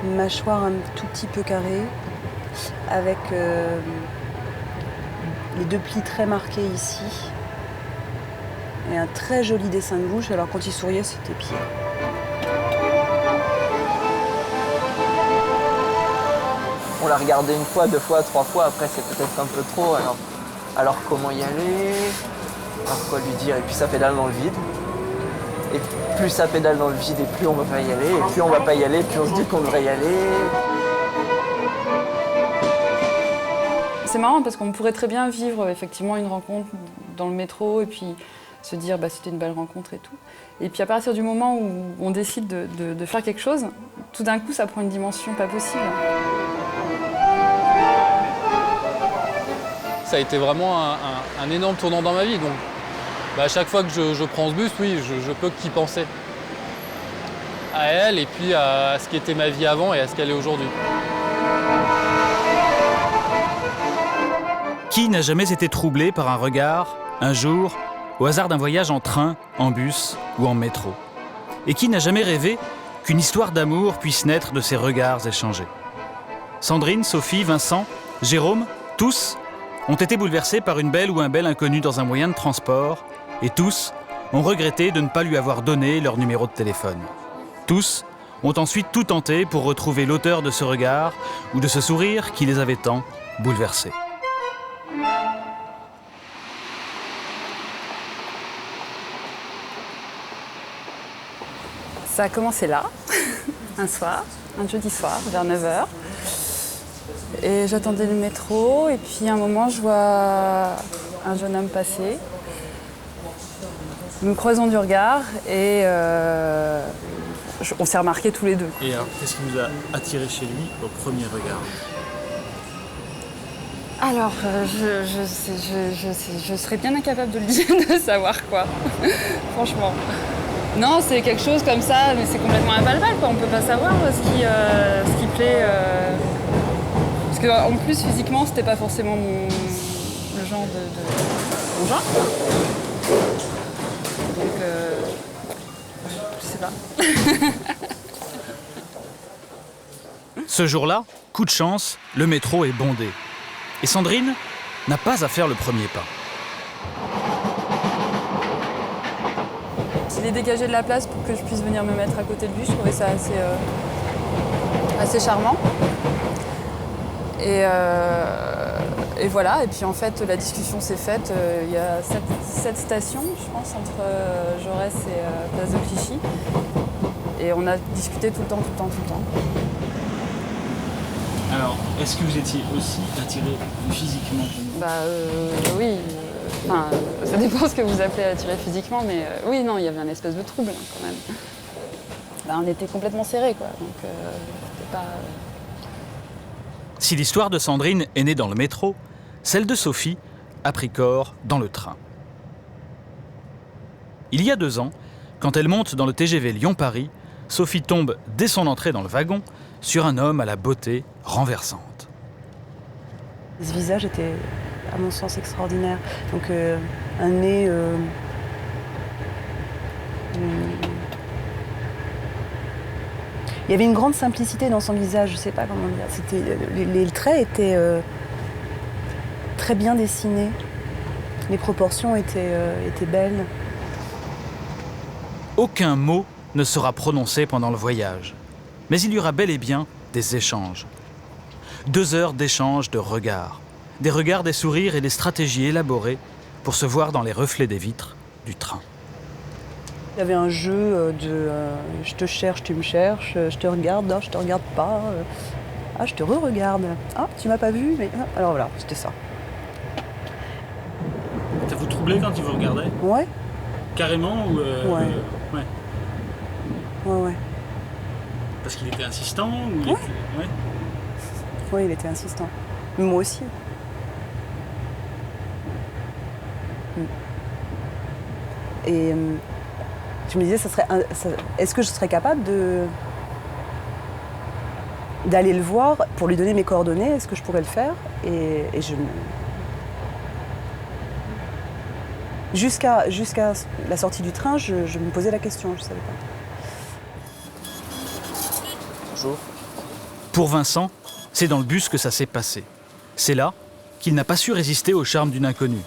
une mâchoire un tout petit peu carrée, avec les 2 plis très marqués ici, et un très joli dessin de bouche. Alors quand il souriait, c'était pire. On l'a regardé 1 fois, 2 fois, 3 fois, après c'est peut-être un peu trop, alors comment y aller? Alors quoi lui dire? Et puis ça pédale dans le vide. Et plus ça pédale dans le vide, et plus on va pas y aller, et plus on va pas y aller, plus on se dit qu'on devrait y aller. C'est marrant parce qu'on pourrait très bien vivre effectivement une rencontre dans le métro et puis se dire c'était une belle rencontre et tout. Et puis à partir du moment où on décide de faire quelque chose, tout d'un coup ça prend une dimension pas possible. Ça a été vraiment un énorme tournant dans ma vie. Donc, à chaque fois que je prends ce bus, oui, je peux qu'y penser. À elle et puis à ce qui était ma vie avant et à ce qu'elle est aujourd'hui. Qui n'a jamais été troublé par un regard, un jour, au hasard d'un voyage en train, en bus ou en métro? Et qui n'a jamais rêvé qu'une histoire d'amour puisse naître de ces regards échangés? Sandrine, Sophie, Vincent, Jérôme, tous ont été bouleversés par une belle ou un bel inconnu dans un moyen de transport, et tous ont regretté de ne pas lui avoir donné leur numéro de téléphone. Tous ont ensuite tout tenté pour retrouver l'auteur de ce regard ou de ce sourire qui les avait tant bouleversés. Ça a commencé là, un soir, un jeudi soir, vers 9h. Et j'attendais le métro, et puis à un moment, je vois un jeune homme passer. Nous croisons du regard, et on s'est remarqués tous les deux. Et alors, qu'est-ce qui vous a attiré chez lui au premier regard? Alors, je serais bien incapable de le dire, de savoir quoi, franchement. Non, c'est quelque chose comme ça, mais c'est complètement impalpable, quoi. On peut pas savoir ce qui plaît. Parce qu'en plus, physiquement, c'était pas forcément le genre de mon genre. Donc, je sais pas. Ce jour-là, coup de chance, le métro est bondé. Et Sandrine n'a pas à faire le premier pas. Il est dégagé de la place pour que je puisse venir me mettre à côté de lui. Je trouvais ça assez charmant. Et voilà, et puis en fait la discussion s'est faite. Il y a 7 stations, je pense, entre Jaurès et Place de Clichy. Et on a discuté tout le temps. Alors, est-ce que vous étiez aussi attiré physiquement? Oui. Enfin, ça dépend ce que vous appelez attiré physiquement, mais oui, non, il y avait un espèce de trouble quand même. On était complètement serrés, quoi. Donc, c'était pas. Si l'histoire de Sandrine est née dans le métro, celle de Sophie a pris corps dans le train. Il y a 2 ans, quand elle monte dans le TGV Lyon-Paris, Sophie tombe dès son entrée dans le wagon sur un homme à la beauté renversante. Ce visage était, à mon sens, extraordinaire. Donc un nez... Il y avait une grande simplicité dans son visage, je ne sais pas comment dire. Les traits étaient très bien dessinés. Les proportions étaient belles. Aucun mot ne sera prononcé pendant le voyage. Mais il y aura bel et bien des échanges. 2 heures d'échanges de regards. Des regards, des sourires et des stratégies élaborées pour se voir dans les reflets des vitres du train. Il y avait un jeu de je te cherche, tu me cherches, je te regarde, non, je te regarde pas, je te re-regarde, tu m'as pas vu, mais alors voilà, c'était ça. Ça vous troublait quand il vous regardait? Ouais. Carrément ou Ouais. Ouais. Parce qu'il était insistant ou Ouais, il était insistant. Mais moi aussi. Et je me disais, est-ce que je serais capable d'aller le voir pour lui donner mes coordonnées? Est-ce que je pourrais le faire? Et jusqu'à la sortie du train, je me posais la question, je ne savais pas. jour. Pour Vincent, c'est dans le bus que ça s'est passé. C'est là qu'il n'a pas su résister au charme d'une inconnue.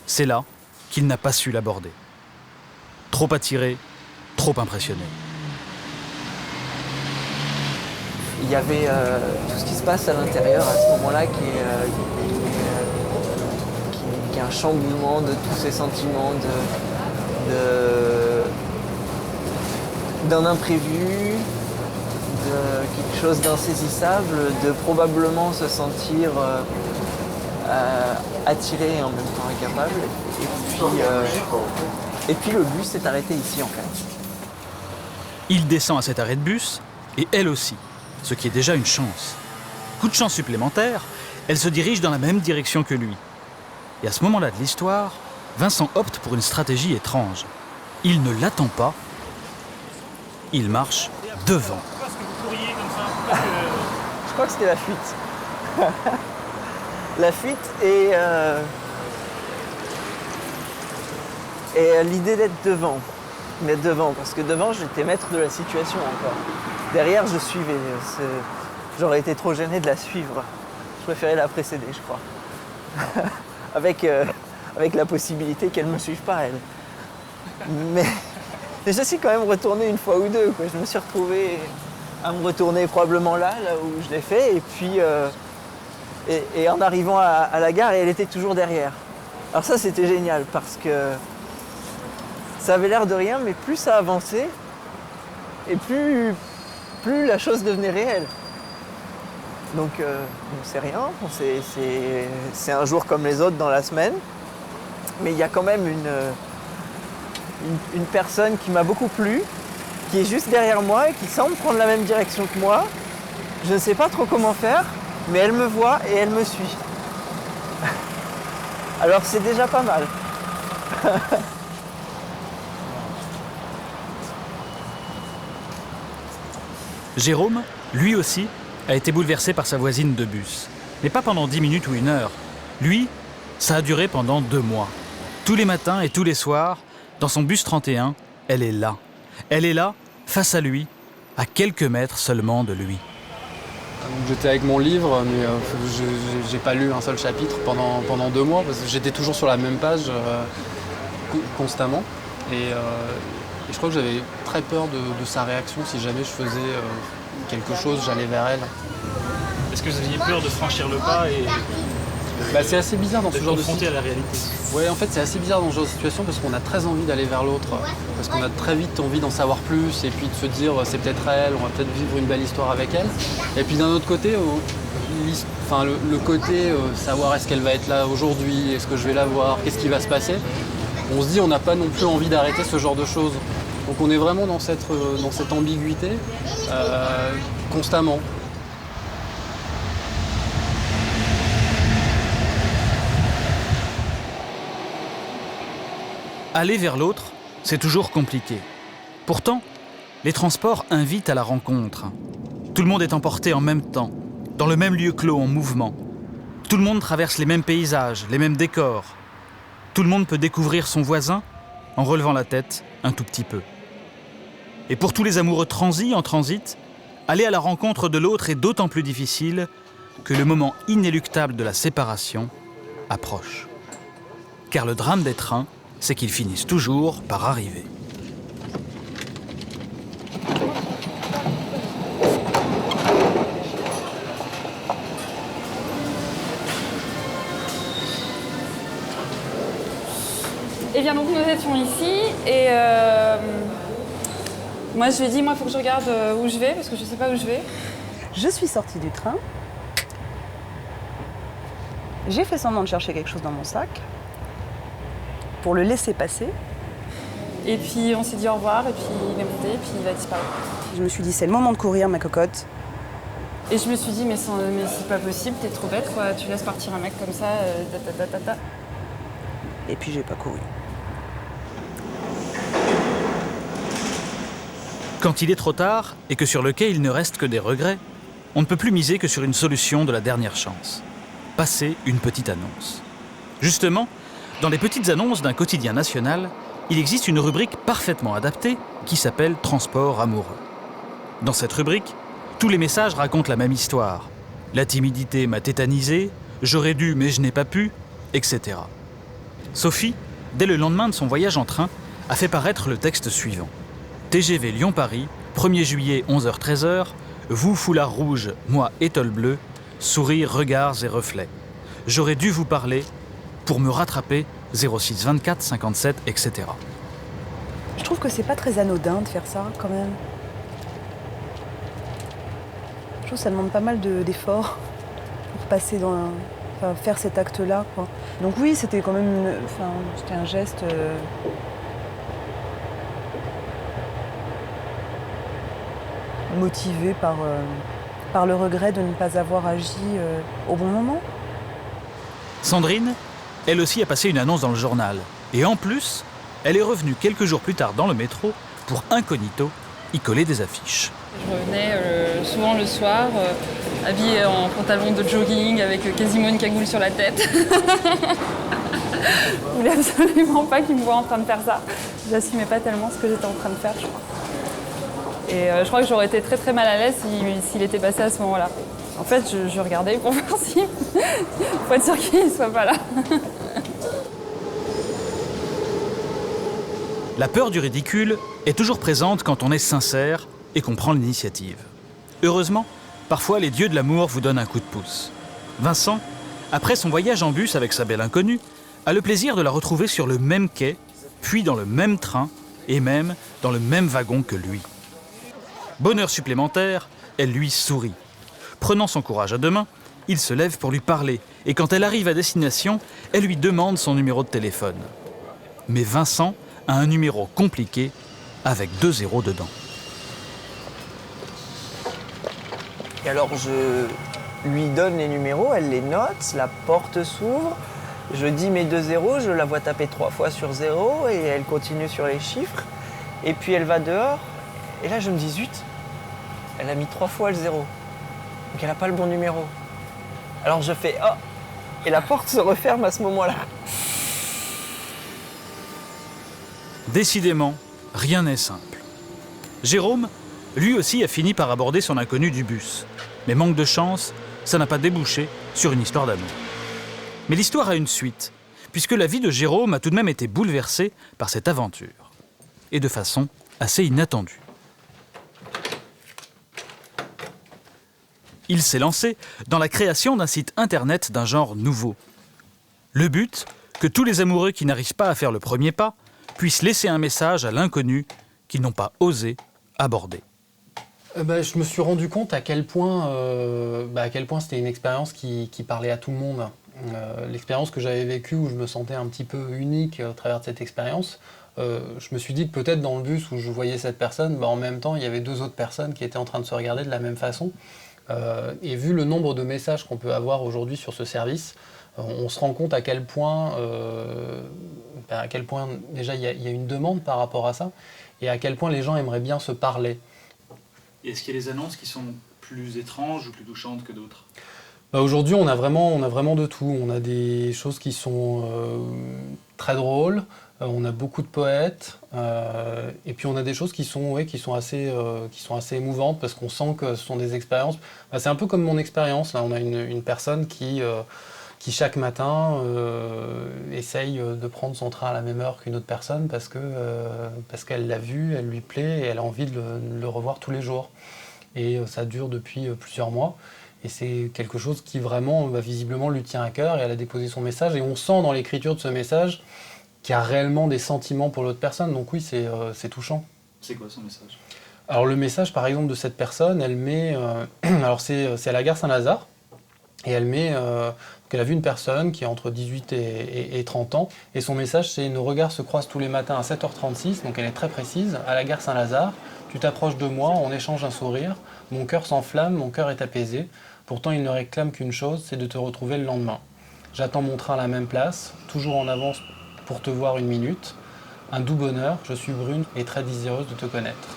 C'est là qu'il n'a pas su l'aborder. Trop attiré, trop impressionné. Il y avait tout ce qui se passe à l'intérieur à ce moment-là qui est un chamboulement de tous ces sentiments d'un imprévu, de quelque chose d'insaisissable, de probablement se sentir attiré et en même temps incapable. Et puis le bus s'est arrêté ici en fait. Il descend à cet arrêt de bus, et elle aussi, ce qui est déjà une chance. Coup de chance supplémentaire, elle se dirige dans la même direction que lui. Et à ce moment-là de l'histoire, Vincent opte pour une stratégie étrange. Il ne l'attend pas, il marche devant. Pourquoi est-ce que vous couriez comme ça? Pourquoi est-ce que- Je crois que c'était la fuite. La fuite et l'idée d'être devant. D'être devant, parce que devant, j'étais maître de la situation encore. Derrière, je suivais. J'aurais été trop gêné de la suivre. Je préférais la précéder, je crois. avec la possibilité qu'elle ne me suive pas, elle. Mais je suis quand même retourné une fois ou deux, quoi. Je me suis retrouvé à me retourner probablement là où je l'ai fait. Et puis, et en arrivant à la gare, elle était toujours derrière. Alors ça, c'était génial, parce que ça avait l'air de rien, mais plus ça avançait, et plus la chose devenait réelle. Donc, c'est rien, c'est un jour comme les autres dans la semaine, mais il y a quand même une personne qui m'a beaucoup plu, qui est juste derrière moi et qui semble prendre la même direction que moi. Je ne sais pas trop comment faire, mais elle me voit et elle me suit. Alors c'est déjà pas mal. Jérôme, lui aussi, a été bouleversé par sa voisine de bus. Mais pas pendant 10 minutes ou 1 heure. Lui, ça a duré pendant 2 mois. Tous les matins et tous les soirs, dans son bus 31, elle est là. Elle est là, face à lui, à quelques mètres seulement de lui. J'étais avec mon livre, mais j'ai pas lu un seul chapitre pendant 2 mois, parce que j'étais toujours sur la même page constamment. Et je crois que j'avais très peur de sa réaction. Si jamais je faisais quelque chose, j'allais vers elle. Est-ce que vous aviez peur de franchir le pas et C'est assez bizarre dans ce genre de confronter situation. à la réalité? Ouais, en fait, c'est assez bizarre dans ce genre de situation parce qu'on a très envie d'aller vers l'autre, parce qu'on a très vite envie d'en savoir plus et puis de se dire c'est peut-être elle, on va peut-être vivre une belle histoire avec elle. Et puis d'un autre côté, le côté savoir est-ce qu'elle va être là aujourd'hui, est-ce que je vais la voir, qu'est-ce qui va se passer. On se dit on n'a pas non plus envie d'arrêter ce genre de choses. Donc on est vraiment dans cette ambiguïté constamment. Aller vers l'autre, c'est toujours compliqué. Pourtant, les transports invitent à la rencontre. Tout le monde est emporté en même temps, dans le même lieu clos en mouvement. Tout le monde traverse les mêmes paysages, les mêmes décors. Tout le monde peut découvrir son voisin en relevant la tête un tout petit peu. Et pour tous les amoureux transis en transit, aller à la rencontre de l'autre est d'autant plus difficile que le moment inéluctable de la séparation approche. Car le drame des trains, c'est qu'ils finissent toujours par arriver. Et bien donc nous étions ici et moi je lui ai dit il faut que je regarde où je vais parce que je sais pas où je vais. Je suis sortie du train. J'ai fait semblant de chercher quelque chose dans mon sac pour le laisser passer. Et puis on s'est dit au revoir et puis il est monté et puis il a disparu. Je me suis dit c'est le moment de courir ma cocotte. Et je me suis dit mais c'est pas possible, t'es trop bête quoi, tu laisses partir un mec comme ça, ta. Et puis j'ai pas couru. Quand il est trop tard et que sur le quai il ne reste que des regrets, on ne peut plus miser que sur une solution de la dernière chance. Passer une petite annonce. Justement, dans les petites annonces d'un quotidien national, il existe une rubrique parfaitement adaptée qui s'appelle « Transport amoureux ». Dans cette rubrique, Tous les messages racontent la même histoire. La timidité m'a tétanisé, j'aurais dû mais je n'ai pas pu, etc. Sophie, dès le lendemain de son voyage en train, a fait paraître le texte suivant. TGV Lyon-Paris, 1er juillet 11h-13h, vous foulard rouge, moi étole bleue, sourires, regards et reflets. J'aurais dû vous parler, pour me rattraper, 06 24 57, etc. Je trouve que c'est pas très anodin de faire ça, quand même. Je trouve que ça demande pas mal d'efforts pour passer enfin, faire cet acte-là, quoi. Donc oui, c'était quand même c'était un geste motivé par le regret de ne pas avoir agi au bon moment. Sandrine, elle aussi a passé une annonce dans le journal. Et en plus, elle est revenue quelques jours plus tard dans le métro pour incognito y coller des affiches. Je revenais souvent le soir, habillée en pantalon de jogging avec quasiment une cagoule sur la tête. Je voulais absolument pas qu'ils me voient en train de faire ça. J'assumais pas tellement ce que j'étais en train de faire, je crois. Et je crois que j'aurais été très très mal à l'aise s'il était passé à ce moment-là. En fait, je regardais pour voir si... faut être sûr qu'il ne soit pas là. La peur du ridicule est toujours présente quand on est sincère et qu'on prend l'initiative. Heureusement, parfois les dieux de l'amour vous donnent un coup de pouce. Vincent, après son voyage en bus avec sa belle inconnue, a le plaisir de la retrouver sur le même quai, puis dans le même train et même dans le même wagon que lui. Bonheur supplémentaire, elle lui sourit. Prenant son courage à deux mains, il se lève pour lui parler et quand elle arrive à destination, elle lui demande son numéro de téléphone. Mais Vincent a un numéro compliqué avec 2 zéros dedans. Et alors je lui donne les numéros, elle les note, la porte s'ouvre, je dis mes 2 zéros, je la vois taper 3 fois sur 0 et elle continue sur les chiffres. Et puis elle va dehors et là je me dis zut, elle a mis 3 fois le 0. Donc elle n'a pas le bon numéro. Alors je fais oh et la porte se referme à ce moment-là. Décidément, rien n'est simple. Jérôme, lui aussi, a fini par aborder son inconnu du bus. Mais manque de chance, ça n'a pas débouché sur une histoire d'amour. Mais l'histoire a une suite, puisque la vie de Jérôme a tout de même été bouleversée par cette aventure. Et de façon assez inattendue. Il s'est lancé dans la création d'un site internet d'un genre nouveau. Le but, que tous les amoureux qui n'arrivent pas à faire le premier pas puissent laisser un message à l'inconnu qu'ils n'ont pas osé aborder. Je me suis rendu compte à quel point c'était une expérience qui parlait à tout le monde. L'expérience que j'avais vécue où je me sentais un petit peu unique au travers de cette expérience, je me suis dit que peut-être dans le bus où je voyais cette personne, en même temps il y avait 2 autres personnes qui étaient en train de se regarder de la même façon. Et vu le nombre de messages qu'on peut avoir aujourd'hui sur ce service, on se rend compte à quel point déjà il y a une demande par rapport à ça et à quel point les gens aimeraient bien se parler. Et est-ce qu'il y a des annonces qui sont plus étranges ou plus touchantes que d'autres ? Aujourd'hui, on a vraiment de tout. On a des choses qui sont très drôles, on a beaucoup de poètes, et puis on a des choses qui sont assez émouvantes parce qu'on sent que ce sont des expériences. C'est un peu comme mon expérience. Là, on a une personne qui chaque matin essaye de prendre son train à la même heure qu'une autre personne parce qu'elle l'a vu, elle lui plaît et elle a envie de le revoir tous les jours. Et ça dure depuis plusieurs mois. Et c'est quelque chose qui vraiment, visiblement, lui tient à cœur et elle a déposé son message. Et on sent dans l'écriture de ce message qu'il y a réellement des sentiments pour l'autre personne. Donc oui, c'est touchant. C'est quoi son message ? Alors le message, par exemple, de cette personne, elle met... alors c'est à la gare Saint-Lazare. Et elle met... qu'elle a vu une personne qui a entre 18 et 30 ans. Et son message, c'est « Nos regards se croisent tous les matins à 7h36 ». Donc elle est très précise. À la gare Saint-Lazare, tu t'approches de moi, on échange un sourire. Mon cœur s'enflamme, mon cœur est apaisé. Pourtant, il ne réclame qu'une chose, c'est de te retrouver le lendemain. J'attends mon train à la même place, toujours en avance pour te voir une minute. Un doux bonheur, je suis brune et très désireuse de te connaître.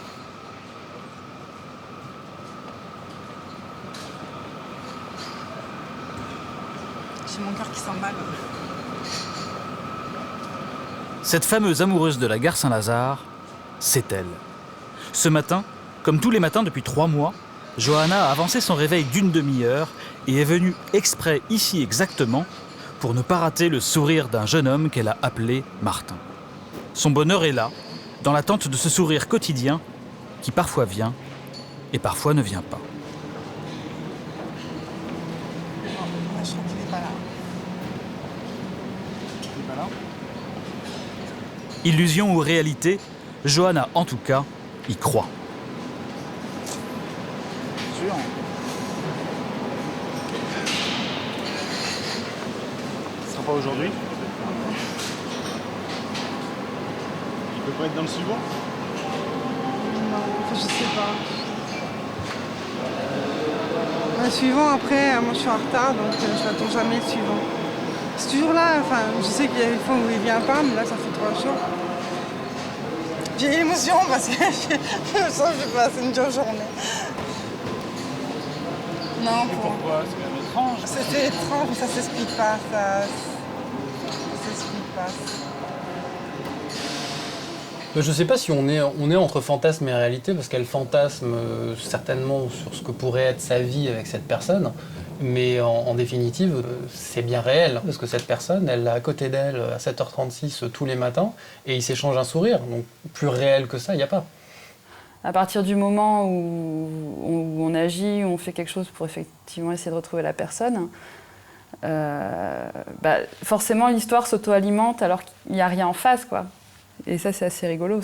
J'ai mon cœur qui s'emballe. Cette fameuse amoureuse de la gare Saint-Lazare, c'est elle. Ce matin, comme tous les matins depuis 3 mois, Johanna a avancé son réveil d'une demi-heure et est venue exprès ici exactement pour ne pas rater le sourire d'un jeune homme qu'elle a appelé Martin. Son bonheur est là, dans l'attente de ce sourire quotidien qui parfois vient et parfois ne vient pas. Je crois qu'il n'est pas là. Illusion ou réalité, Johanna en tout cas y croit. Sûr. Ce sera pas aujourd'hui. Il peut pas être dans le suivant. Non, enfin, je sais pas. Le suivant, après, moi je suis en retard, donc je n'attends jamais le suivant. C'est toujours là, enfin, je sais qu'il y a des fois où il vient pas, mais là ça fait 3 jours. J'ai l'émotion parce que je sens que j'ai passé une dure journée. Non, Pourquoi? C'est quand même étrange. c'était étrange, mais ça s'explique pas, ça s'explique pas. Je ne sais pas si on est entre fantasme et réalité, parce qu'elle fantasme certainement sur ce que pourrait être sa vie avec cette personne, mais en définitive, c'est bien réel, parce que cette personne, elle l'a à côté d'elle à 7h36 tous les matins, et ils s'échangent un sourire, donc plus réel que ça, il n'y a pas. À partir du moment où on agit, où on fait quelque chose pour effectivement essayer de retrouver la personne, forcément l'histoire s'auto-alimente alors qu'il n'y a rien en face, quoi. Et ça, c'est assez rigolo.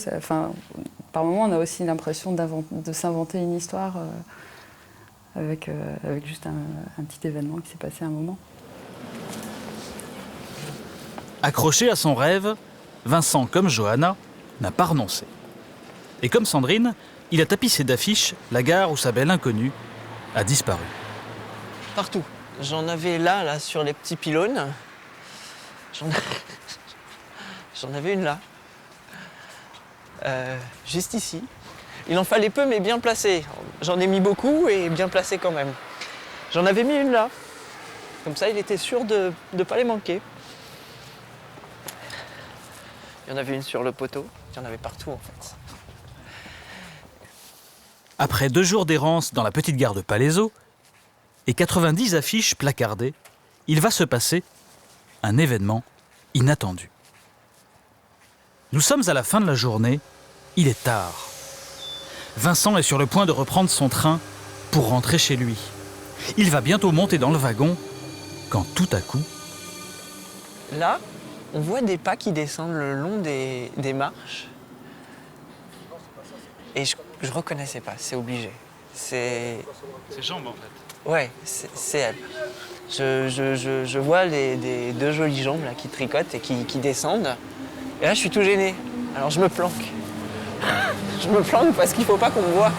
Par moments, on a aussi l'impression de s'inventer une histoire avec juste un petit événement qui s'est passé à un moment. Accroché à son rêve, Vincent, comme Johanna, n'a pas renoncé. Et comme Sandrine, il a tapissé d'affiches la gare où sa belle inconnue a disparu. Partout. J'en avais là, sur les petits pylônes. J'en avais une là. Juste ici. Il en fallait peu, mais bien placé. J'en ai mis beaucoup et bien placé quand même. J'en avais mis une là. Comme ça, il était sûr de ne pas les manquer. Il y en avait une sur le poteau. Il y en avait partout, en fait. Après 2 jours d'errance dans la petite gare de Palaiseau et 90 affiches placardées, il va se passer un événement inattendu. Nous sommes à la fin de la journée, il est tard. Vincent est sur le point de reprendre son train pour rentrer chez lui. Il va bientôt monter dans le wagon quand tout à coup... Là, on voit des pas qui descendent le long des marches. Et je reconnaissais pas, c'est obligé. Ses jambes, en fait. Ouais, c'est elle. Je vois les 2 jolies jambes là, qui tricotent et qui descendent. Et là, je suis tout gêné. Alors, je me planque. Je me planque parce qu'il faut pas qu'on me voie.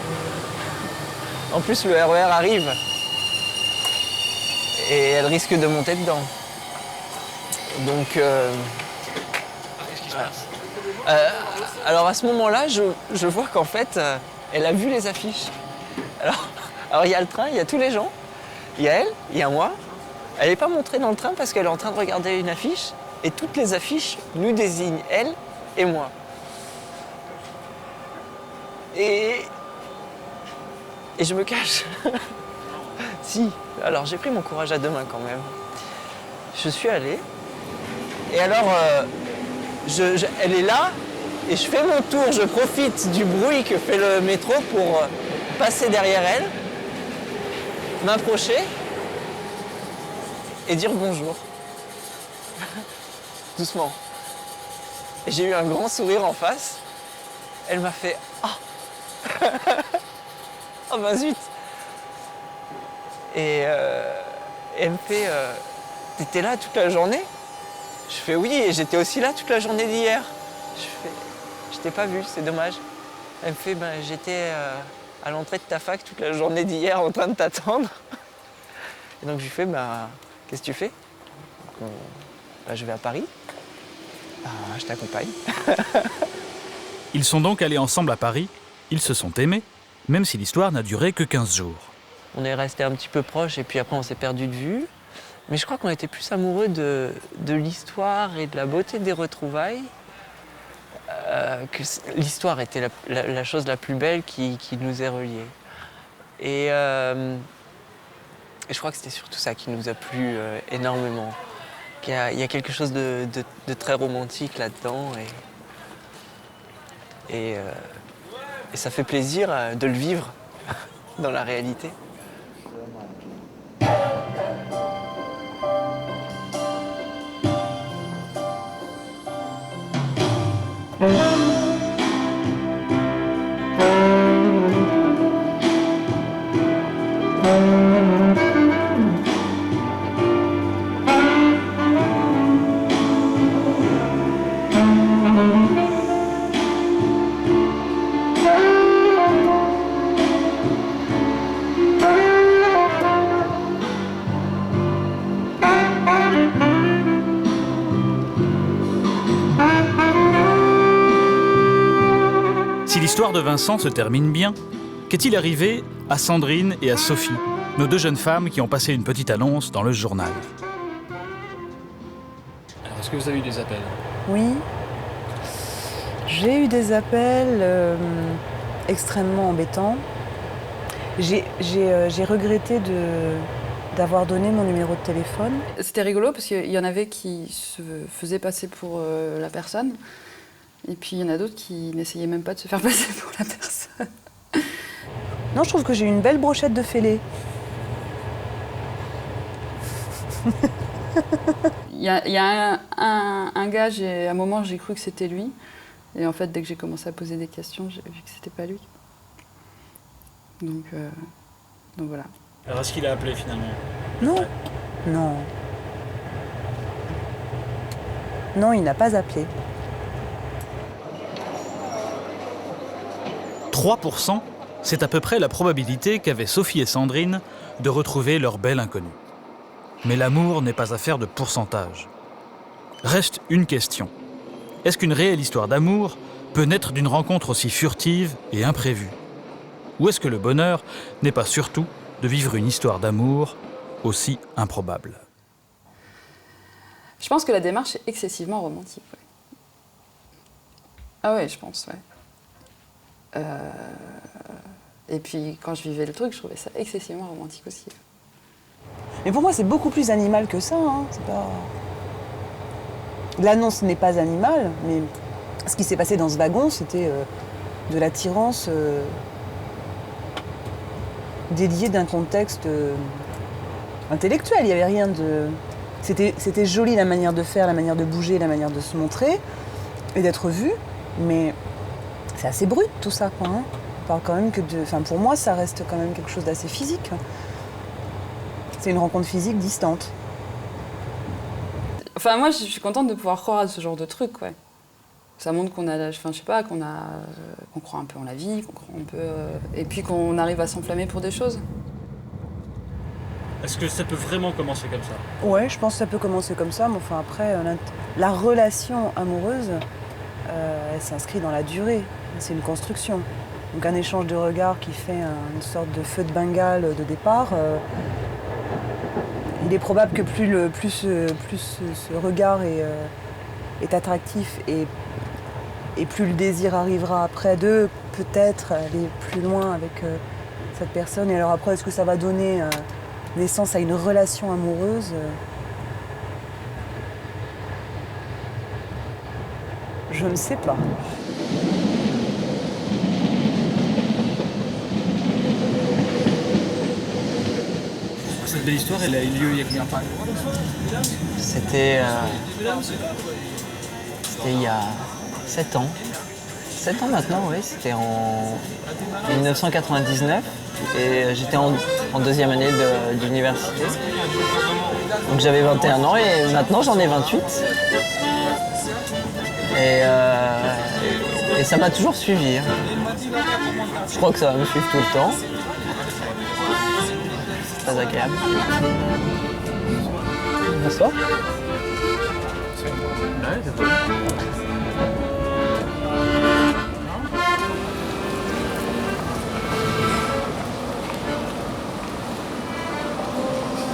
En plus, le RER arrive. Et elle risque de monter dedans. Donc... Qu'est-ce qui se passe? Alors, à ce moment-là, je vois qu'en fait, elle a vu les affiches. Alors, il y a le train, il y a tous les gens. Il y a elle, il y a moi. Elle n'est pas montrée dans le train parce qu'elle est en train de regarder une affiche. Et toutes les affiches nous désignent, elle et moi. Et je me cache. Si, alors j'ai pris mon courage à 2 mains quand même. Je suis allé. Et alors, elle est là. Et je fais mon tour, je profite du bruit que fait le métro pour passer derrière elle, m'approcher et dire bonjour. Doucement. Et j'ai eu un grand sourire en face. Elle m'a fait « Ah !» Oh ben zut. Et elle me fait « T'étais là toute la journée ?» Je fais « Oui, et j'étais aussi là toute la journée d'hier. » Je fais « Je t'ai pas vu, c'est dommage. » Elle me fait « J'étais à l'entrée de ta fac toute la journée d'hier en train de t'attendre. » Et donc je lui fais « Qu'est-ce que tu fais ?» Je vais à Paris. Je t'accompagne. Ils sont donc allés ensemble à Paris, ils se sont aimés, même si l'histoire n'a duré que 15 jours. On est restés un petit peu proches et puis après on s'est perdu de vue. Mais je crois qu'on était plus amoureux de l'histoire et de la beauté des retrouvailles. Que l'histoire était la chose la plus belle qui nous est reliée. Et je crois que c'était surtout ça qui nous a plu énormément. Il y a quelque chose de très romantique là-dedans. Et ça fait plaisir de le vivre dans la réalité. Si l'histoire de Vincent se termine bien, qu'est-il arrivé à Sandrine et à Sophie, nos 2 jeunes femmes qui ont passé une petite annonce dans le journal? Alors, est-ce que vous avez eu des appels? Oui. J'ai eu des appels extrêmement embêtants. J'ai regretté d'avoir donné mon numéro de téléphone. C'était rigolo parce qu'il y en avait qui se faisaient passer pour la personne. Et puis il y en a d'autres qui n'essayaient même pas de se faire passer pour la personne. Non, je trouve que j'ai eu une belle brochette de fêlés. Il y a un gars, à un moment j'ai cru que c'était lui. Et en fait, dès que j'ai commencé à poser des questions, j'ai vu que c'était pas lui. Donc voilà. Alors est-ce qu'il a appelé finalement? Non. Non. Non, il n'a pas appelé. 3%, c'est à peu près la probabilité qu'avaient Sophie et Sandrine de retrouver leur belle inconnue. Mais l'amour n'est pas affaire de pourcentage. Reste une question. Est-ce qu'une réelle histoire d'amour peut naître d'une rencontre aussi furtive et imprévue? Ou est-ce que le bonheur n'est pas surtout de vivre une histoire d'amour aussi improbable? Je pense que la démarche est excessivement romantique. Ouais. Ah ouais, je pense, ouais. Et puis quand je vivais le truc, je trouvais ça excessivement romantique aussi. Mais pour moi, c'est beaucoup plus animal que ça. Hein. C'est pas... L'annonce n'est pas animale, mais ce qui s'est passé dans ce wagon, c'était de l'attirance déliée d'un contexte intellectuel. Il n'y avait rien de... C'était joli la manière de faire, la manière de bouger, la manière de se montrer et d'être vu, mais c'est assez brut tout ça, quoi. Hein. On parle quand même que de... Enfin, pour moi, ça reste quand même quelque chose d'assez physique. C'est une rencontre physique distante. Enfin, moi, je suis contente de pouvoir croire à ce genre de truc, ouais. Ça montre qu'on a, enfin, je sais pas, qu'on croit un peu en la vie, qu'on croit un peu, et puis qu'on arrive à s'enflammer pour des choses. Est-ce que ça peut vraiment commencer comme ça? Ouais, je pense que ça peut commencer comme ça, mais enfin après, la relation amoureuse, elle s'inscrit dans la durée. C'est une construction. Donc un échange de regards qui fait une sorte de feu de Bengale de départ. Il est probable que plus ce regard est attractif et plus le désir arrivera après d'eux, peut-être aller plus loin avec cette personne. Et alors après, est-ce que ça va donner naissance à une relation amoureuse? Je ne sais pas. Cette belle histoire, elle a eu lieu il y a combien de temps? C'était il y a 7 ans. 7 ans maintenant, oui. C'était en 1999. Et j'étais en deuxième année d'université. Donc j'avais 21 ans et maintenant j'en ai 28. Et ça m'a toujours suivi. Je crois que ça va me suivre tout le temps. C'est très agréable. Bonsoir.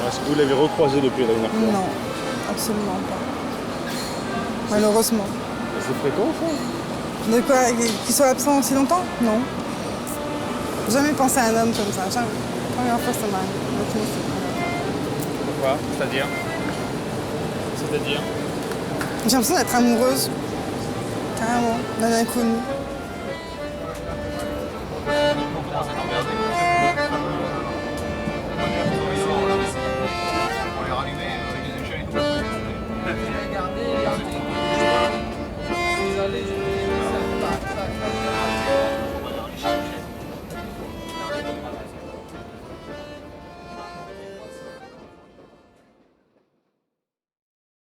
Est-ce que vous l'avez recroisé depuis la dernière fois? Non, absolument pas. Malheureusement. C'est fréquent ça? De quoi? Qu'il soit absent aussi longtemps? Non. J'ai jamais pensé à un homme comme ça. Jamais. Première fois, ça m'arrive. Pourquoi? C'est-à-dire? C'est-à-dire? J'ai l'impression d'être amoureuse, carrément, d'un inconnu.